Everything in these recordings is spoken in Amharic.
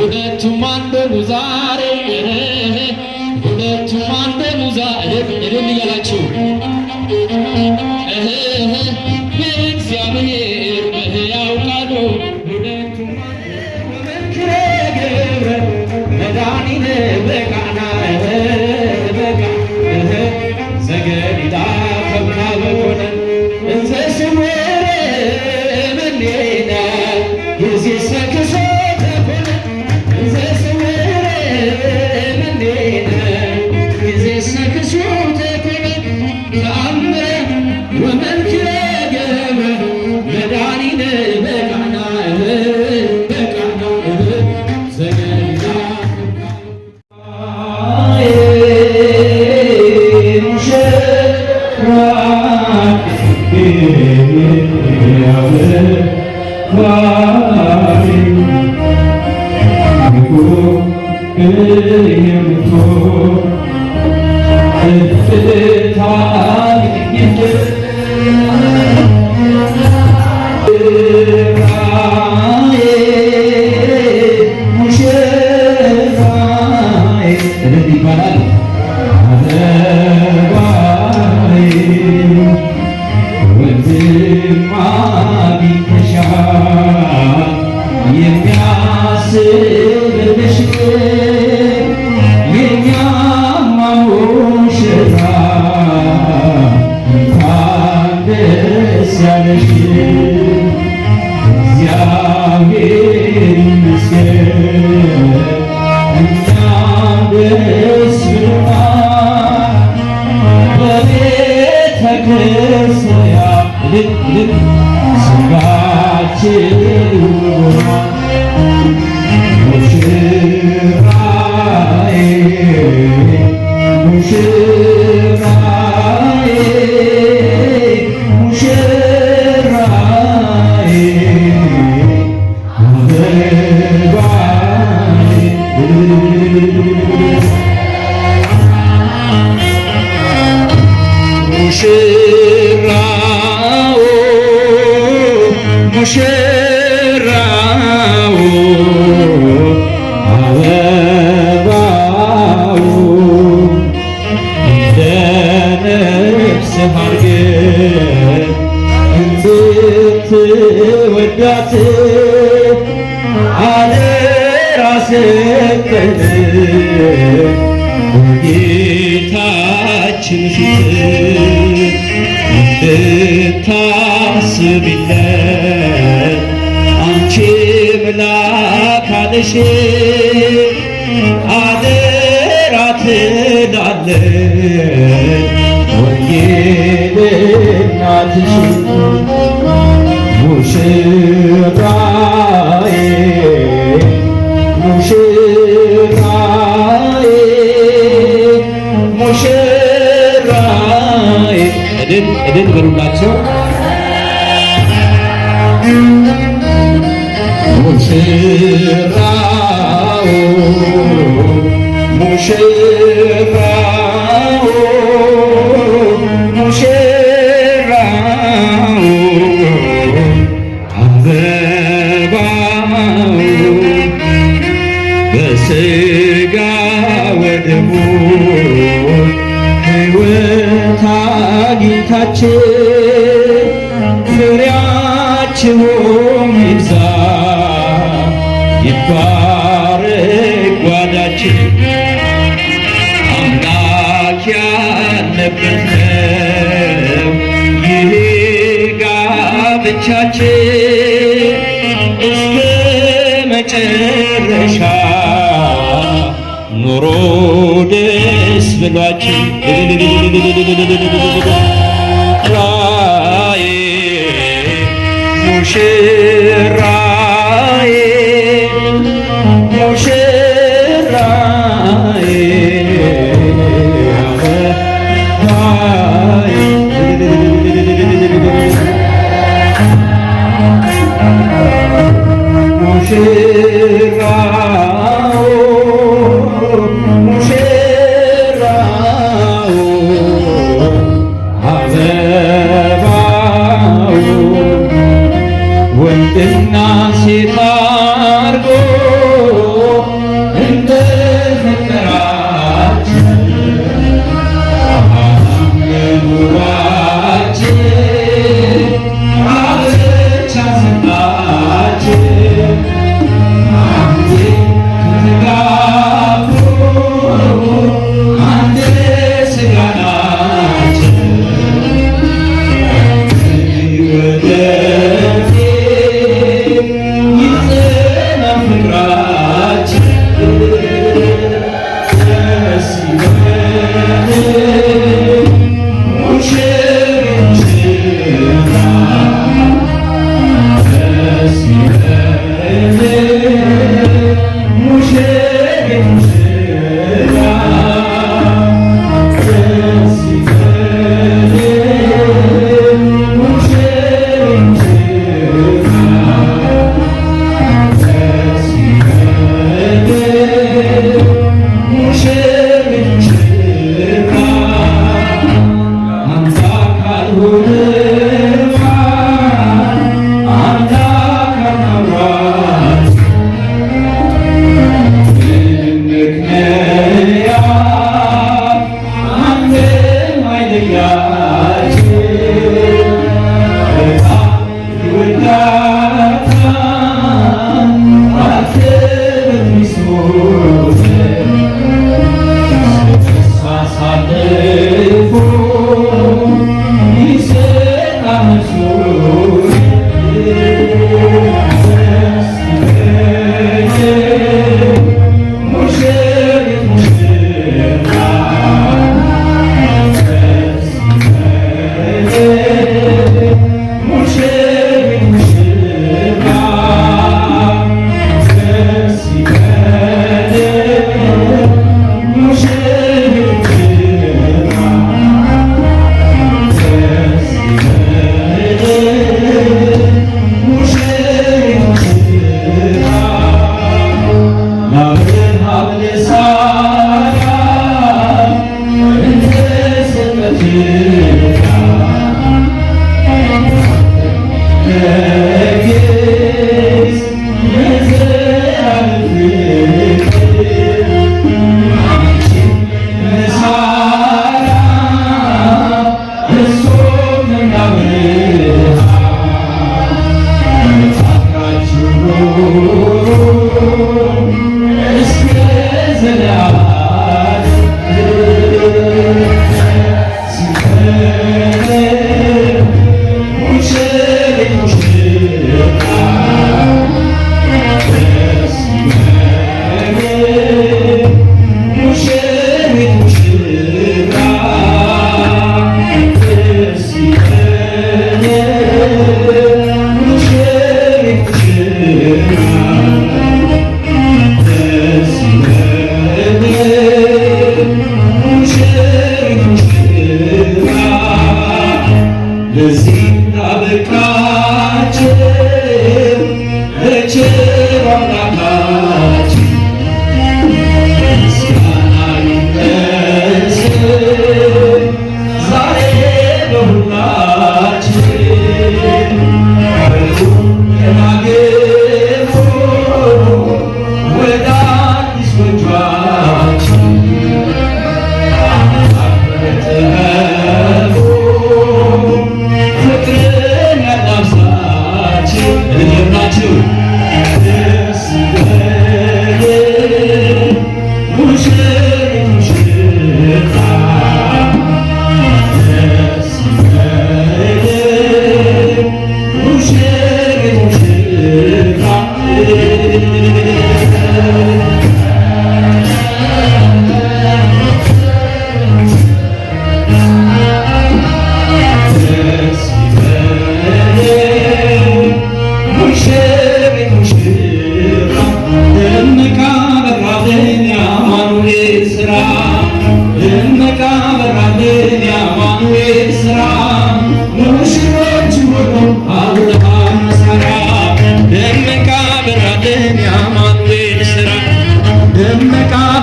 ሁለቱም አንድ ነው ዛሬ ሁለቱም አንድ ነው ዛሬ እልል እያላችሁ በእግዚአብሔር በሕያው ቃሉ ሁለቱም በመንክረ ገብረ መድኃኒነ በቃና ዘገሊላ ከብና በኮነ እንዘ ስውር እምኔነ ጊዜ ሰክሶ ተኮነ እንዘ ስውር እምኔነ ጊዜ ሰክሶ ተኮነ ተአምረ ወመንክረ ገብረ መድኃኒነ በቃና ዘገሊላ ሙሽራው አበባው እንደ ነፍስ ሀርገት እንድትወዳት አደራ ሰጠን ጌታችን ፊት እንድታስቢለት አንቺ ምላካነሽ አደራ ትላለች ወንጌል እናትሽ ሙሽራዬ ሙሽራዬ ሙሽራዬ እድል በሉላቸው ሙሽራው ሙሽራው ሙሽራው አበባው በሥጋ ወደሙ ሕይወት አግኝታችሁ ፍሬያችሁም ይብዛ ይባረክ ጓዳችን አምላክ ያለበት ነው ይህ ጋብቻችን እስከ መጨረሻ ኑሮ ደስ ብሏችን ራዬ ሙሽራዬ ሙሽራዬ ሙሽራው ሙሽራው አበባው ወንድና ሴት አርጎ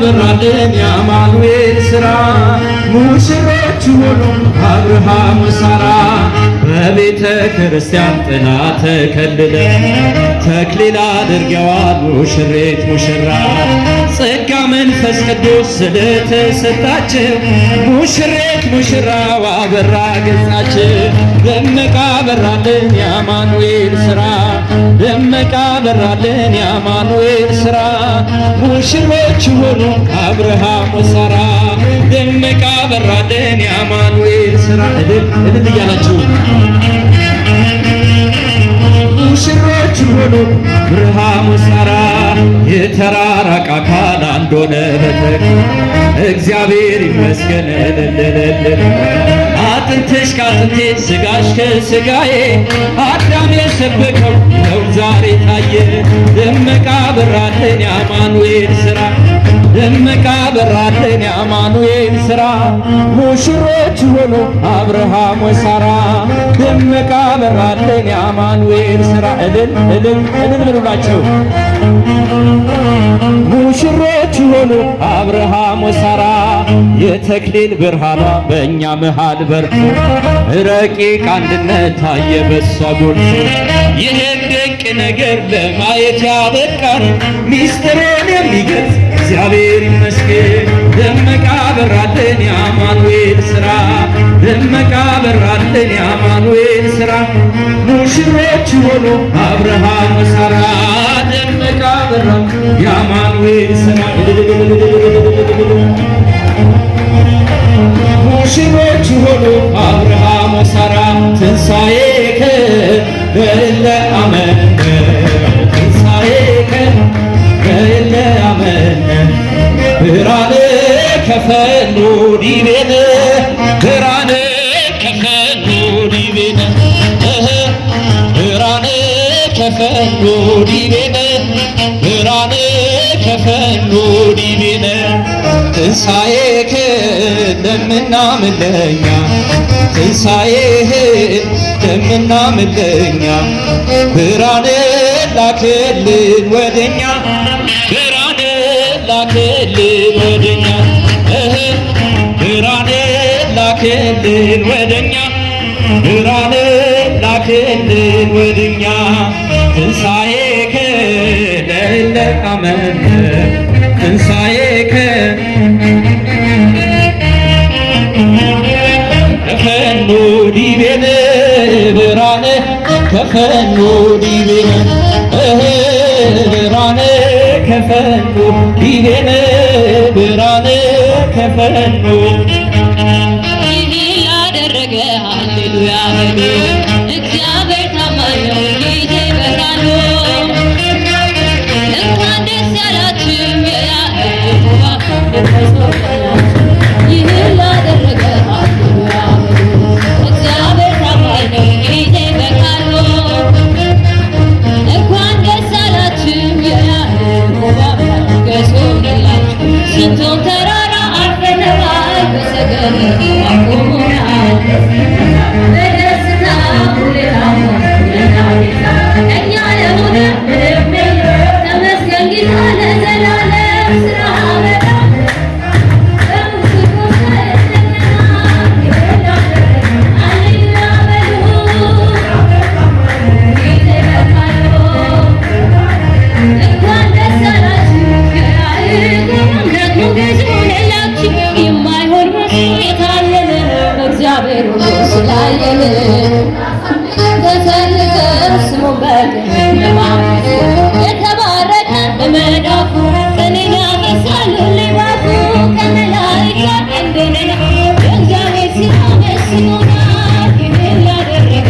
በራልን የአማኑኤል ሥራ ሙሽሮች ሆኑ አብርሃም ወሳራ በቤተ ክርስቲያን ጥላ ተከልለ ተክሊል አድርገዋል ሙሽሪት ሙሽራ ጸጋ መንፈስ ቅዱስ ስለተሰጣቸው ሙሽሪት ሙሽራው አበራ ገጻቸው ደመቃ በራልን የአማኑኤል ሥራ ደመቃ በራልን የአማኑኤል ሥራ ሙሽሮች ሆኑ አብርሃም ወሳራ ደመቃ በራልን የአማኑኤል ሥራ እልል እያላችሁ ሙሽሮች ሆኑ አብርሃም ወሳራ የተራራቀ አካል አንድ ሆነ በተክ እግዚአብሔር ይመስገን እልል አጥንትሽ ከአጥንቴ ሥጋሽ ከሥጋዬ አዳም የሰበከው ነው ዛሬ ታየ ደመቃ በራልን የአማኑኤል ሥራ ደመቃ በራልን የአማኑኤል ሥራ ሙሽሮች ሆኑ አብርሃም ወሳራ ደመቃ በራልን የአማኑኤል ሥራ እልል እልል እልል ብሉላቸው ሙሽሮች ሆኑ አብርሃም ወሳራ የተክሊል ብርሃኗ በእኛ መሃል በርቶ ረቂቅ አንድነት ታየ በሷ ጎልቶ ይህን ድንቅ ነገር ለማየት ያበቃን ሚስጥሩን የሚገልጽ እግዚአብሔር ይመስገን ደመቃ በራልን የአማኑኤል ሥራ ደመቃ በራልን የአማኑኤል ሥራ ሙሽሮች ሆኑ አብርሃም ወሳራ ደመቃ በራልን የአማኑኤል ሥራ ሙሽሮች ሆኑ አብርሃም ወሳራ ትንሣኤከ በእለ አመነ ትንሣኤከ በእለ አመነ ብርሃነ ከፈኑ ዲቤነ ብርሃነ ከፈኑ ዲቤነ ብርሃነ ከፈኑ ዲቤነ ብርሃነ ከፈኑ ዲቤነ ትንሣኤከ ለምናምን ለኛ ትንሣኤህን ለምናምን ለኛ ብርሃነ ላክልን ወደኛ ብርሃነ ላክልን ወደኛ ብርሃነ ላክልን ወደኛ ብርሃነ ላክልን ወደኛ ትንሣኤከ ለእለ አመነ ትንሣኤከ ከፈኑ ዲቤነ ብርሃነ ከፈኑ ዲቤነ ብርሃነ ከፈኑ ዲቤነ ብርሃነ ከፈኑ ይህን ላደረገ ሃሌሉያ በሉ እግዚአብሔር ታማኝ ነው ጌታ ይበራሉ እንኳን ደስ ያላችሁ የያዕቆብ ይህን ላደረገ ሃሌሉያ በሉ እግዚአብሔር ታማኝ ነው ጌታ ይበራሉ እንኳን ደስ ያላችሁ የያዕቆብ ገሶላችሁ ስንቱን ተራራ አልፈነዋል በሰገነት አቁሞናል በደስታ ሁሌታሞ እኛ ለሆነ ምንም የለም ተመስገን ጌታ ለዘላለም ስራ በጣም እግዚአብሔር ስላየን ተሰልከ ስሙን በለማመት የተባረከ በመዳፉ ቀኔን ያፈሳል ሊባፉ ከመላእክት እንደሆነ የእግዚአብሔር ስራ መስሎናል ይህን ላደረገ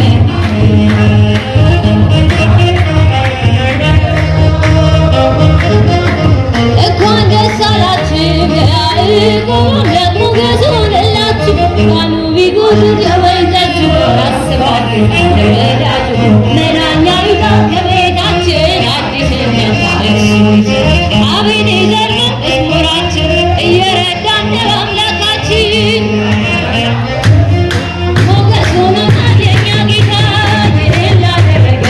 እንኳን ደስ አላችሁ የያዕቆብ ደግሞ ገዙላችሁ ቃሉ ቢጎዱት የወይን ጠጁ አስባችሁ ለወዳጁ መዳኛይታ ከቤታችን አዲስ አቤኔዘር ነው መዝሙራችን እየረዳን ነው አምላካችን ሞገስ ሆኖናል የእኛ ጌታ ይህን ላደረገ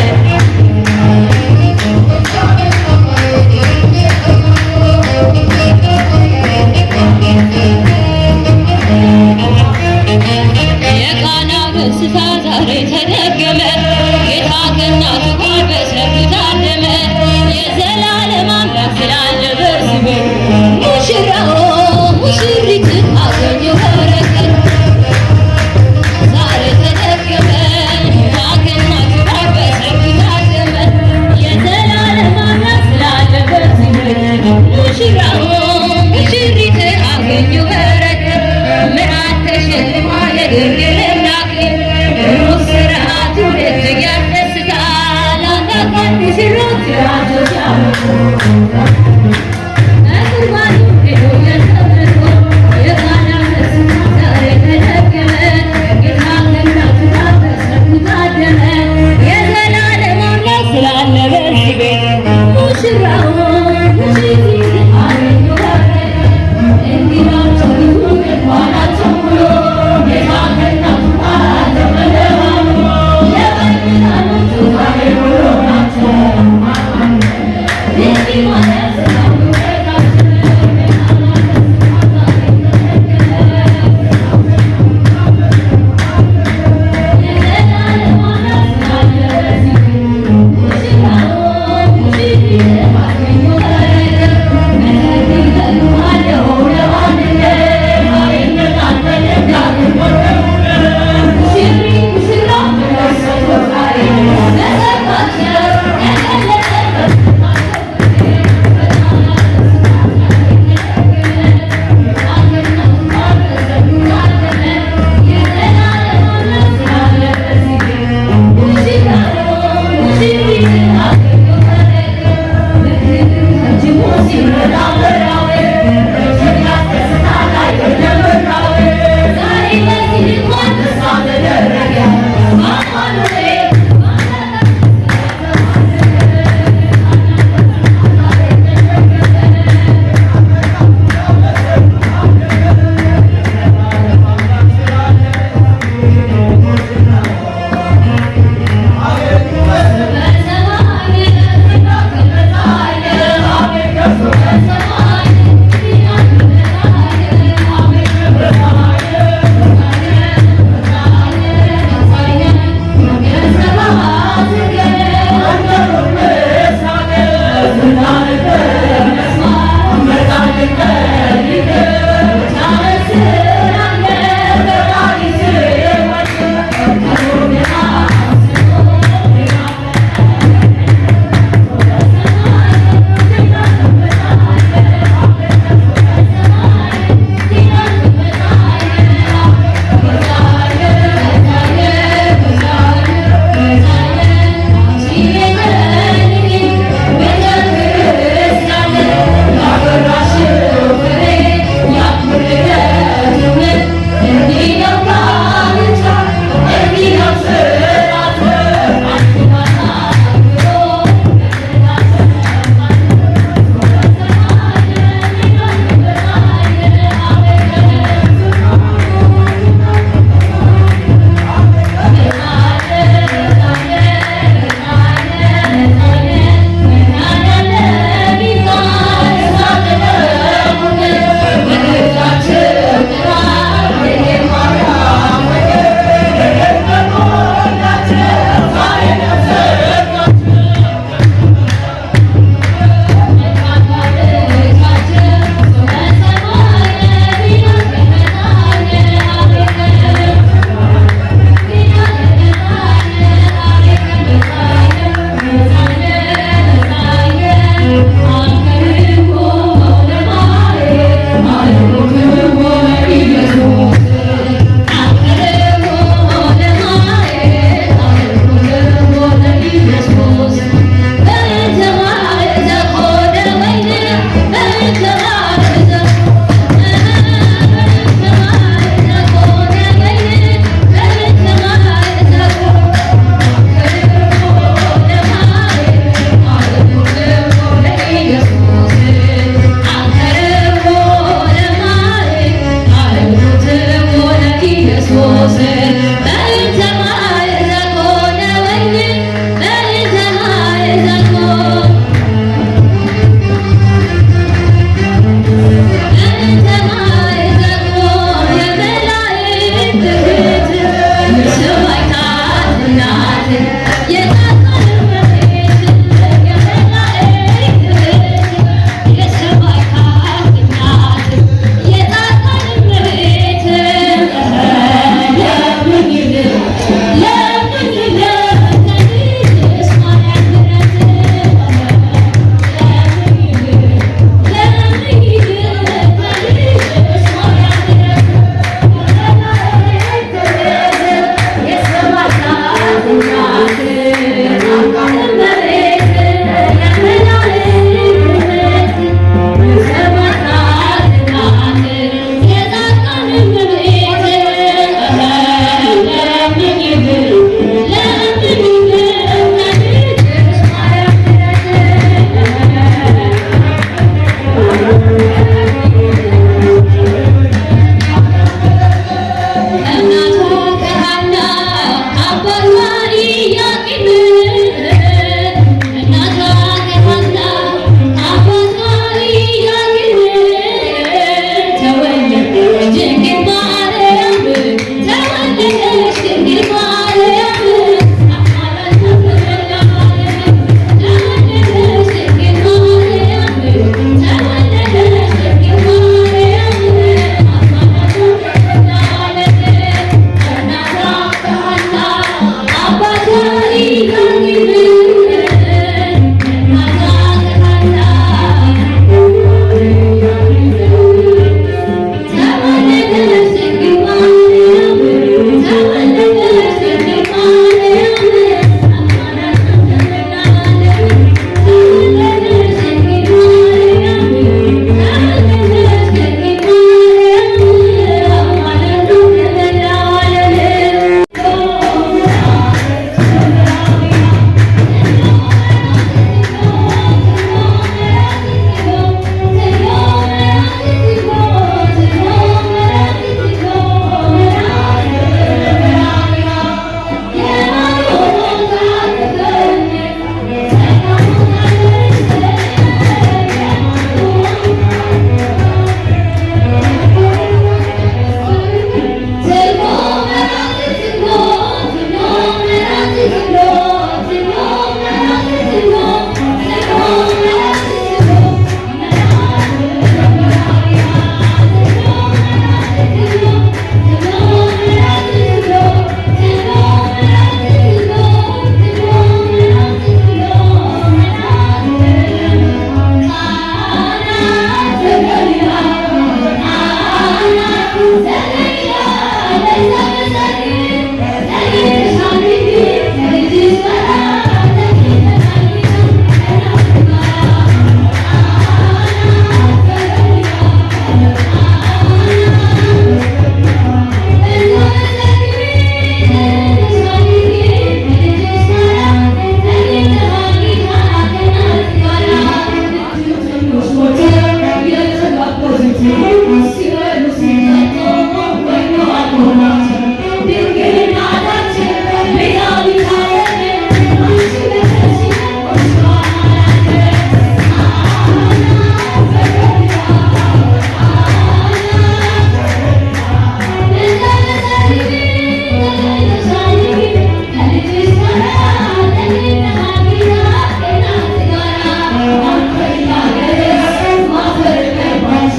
Yes.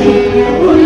Thank you.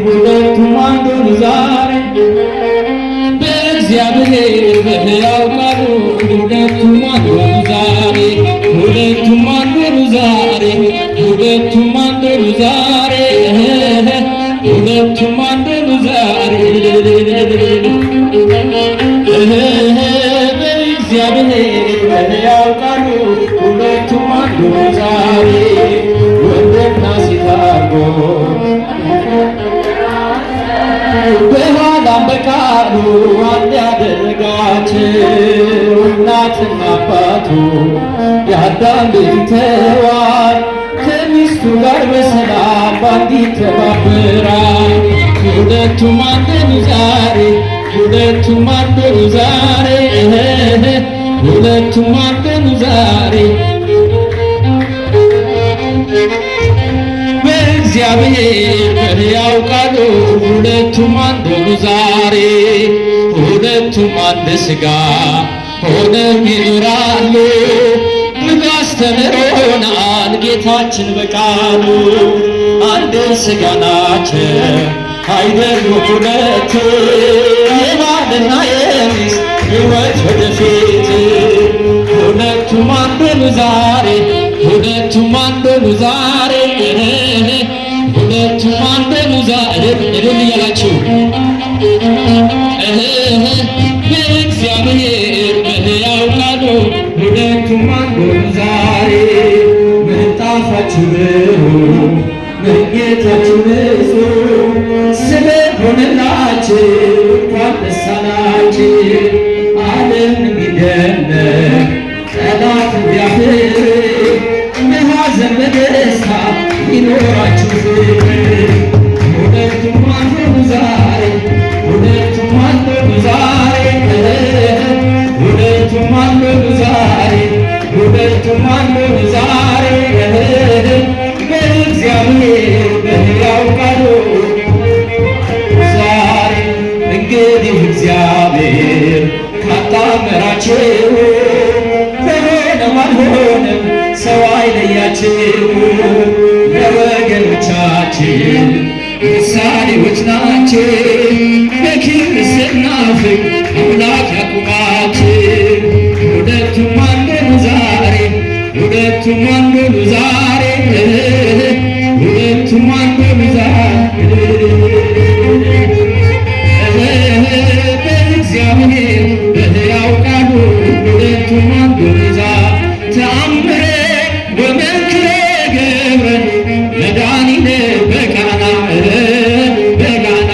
ሁለቱም አንዱን ዛሬ በእግዚአብሔር በሕያው ቃሉ ሁለቱም አንዱን ዛሬ ሁለቱም አንዱን ዛሬ ሁለቱም አንዱን ዛሬ ሁለቱም አንዱን ዛሬ በእግዚአብሔር በሕያው ቃሉ ሁለቱም አንዱን ዛሬ ወንድና ሴት አድርጎ በኋላም በቃሉ አንድ ያደረጋቸው እናትና አባቱ የአዳም ልጅ ተዋል ከሚስቱ ጋር በሰላም በአንዲት ተባብራል። ሁለቱም አንድ ነው ዛሬ ሁለቱም አንድ ነው ዛሬ ሁለቱም አንድ ነው ዛሬ በእግዚአብሔር በሕያው ቃሉ ሁለቱም አንድ ነው ዛሬ ሁለቱም አንድ ሥጋ ሆነው ይኖራሉ ብሎ አስተምሮናል ጌታችን በቃሉ። አንድ ሥጋ ናቸው አይደሉም ሁለት የባልና የሚስት ሕይወት ወደፊት ሁለቱም አንድ ነው ዛሬ ሁለቱም አንድ ነው ዛሬ ሁለቱም አንድ ነው ዛሬ እልል እያላችሁ በእግዚአብሔር በሕያው ቃሉ ሁለቱም አንድ ነው ዛሬ ምንጣፋችሁ ብሩህ መኝታችሁ ንጹህ ስለሆነላችሁ እንኳን ደስ አላችሁ። ዓለም እንዲደነቅ ጠላት እንዲያፍር በሐዘን በደስታ ይኖራችሁ ፍቅር ሁለቱም አንድ ነው ዛሬ ሁለቱም አንድ ነው ዛሬ ሁለቱም አንድ ነው ዛሬ ሁለቱም አንድ ነው ዛሬ በእግዚአብሔር በሕያው ቃሉ ዛሬ እንግዲህ እግዚአብሔር ካጣመራችሁ በሆነም አልሆነም ሰው አይለያችሁ። ለወገኖቻችን ምሳሌዎች ናችሁ። በክብር ስናፍቅ አምላክ ያቁማችሁ። ሁለቱም አንድ ነው ዛሬ ሁለቱም አንድ ነው ዛሬ ሁለቱም አንድ ነው ዛሬ በእግዚአብሔር በሕያው ቃሉ ሁለቱም አንድ ነው ዛሬ ተአምረ ወመንክረ ገብረ መድኃኒነ በቃና በቃና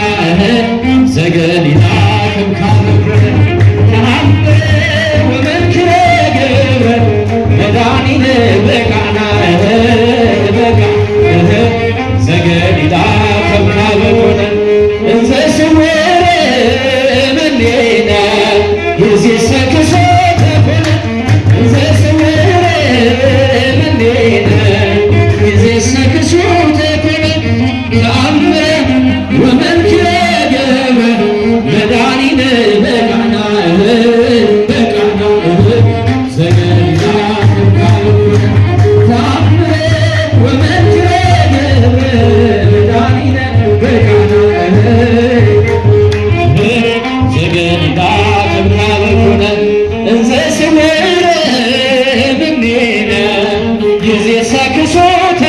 ዘገሊላ ከብካበረ ተአምረ ወመንክረ ገብረ መድኃኒነ በቃና በቃና ዘገሊላ ከብካበረ እንዘ ስውረ እምኔነ ይእዜሰ ክሶተ እንዘ ስውረ እምኔነ ይእዜሰ ክሶተ ተአምረ ወመንክረ ገብረ መድኃኒነ በቃና በቃና ዘገሊላ ከብካበረ ተአምረ ወመንክረ ገብረ መድኃኒነ በቃና ዘገሊላ ከብካበረ እንዘ ስውረ እምኔነ ይእዜሰ ክሶተ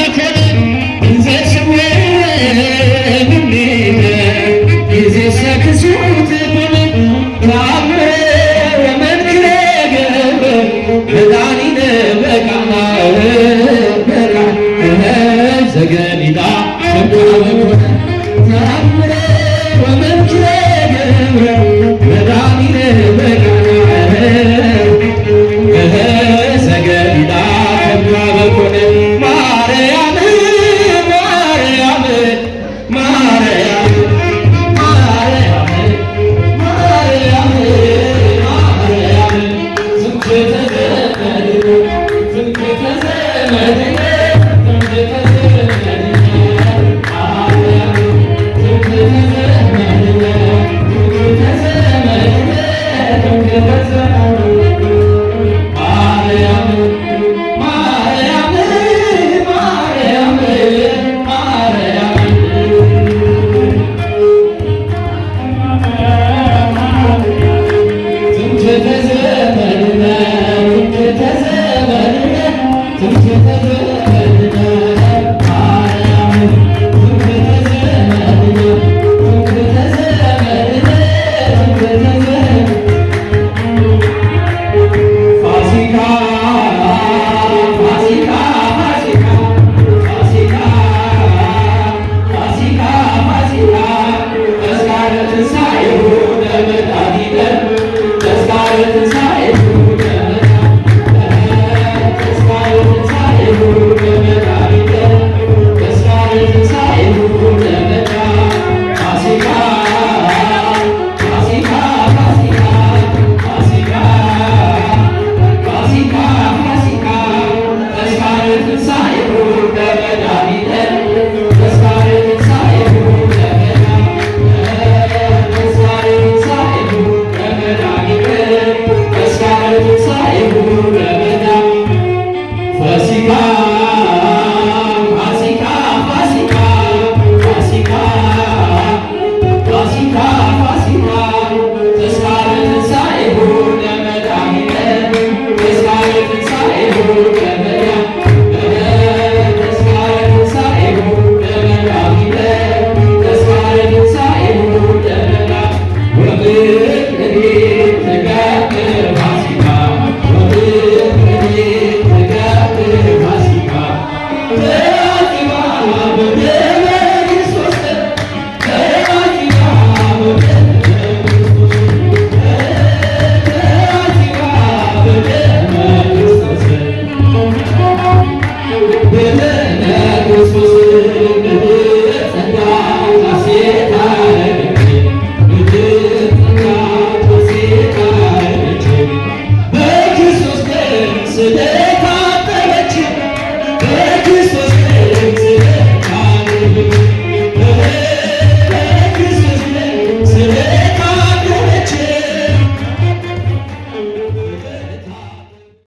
እንዘ ስውረ እምኔነ ይእዜሰ ክሶተ ተአምረ ወመንክረ ገብረ መድኃኒነ በቃና ዘገሊላ ተንከባበኮነ ተአምረ ወመንክረ ገብረ መድኃኒነ በቃና ዘገሊላ ተንከባበኮነ ማርያም ማርያም ማርያም ማርያም ማርያም ማርያም ዝምተ ዘመድ ዝምተ ዘመድ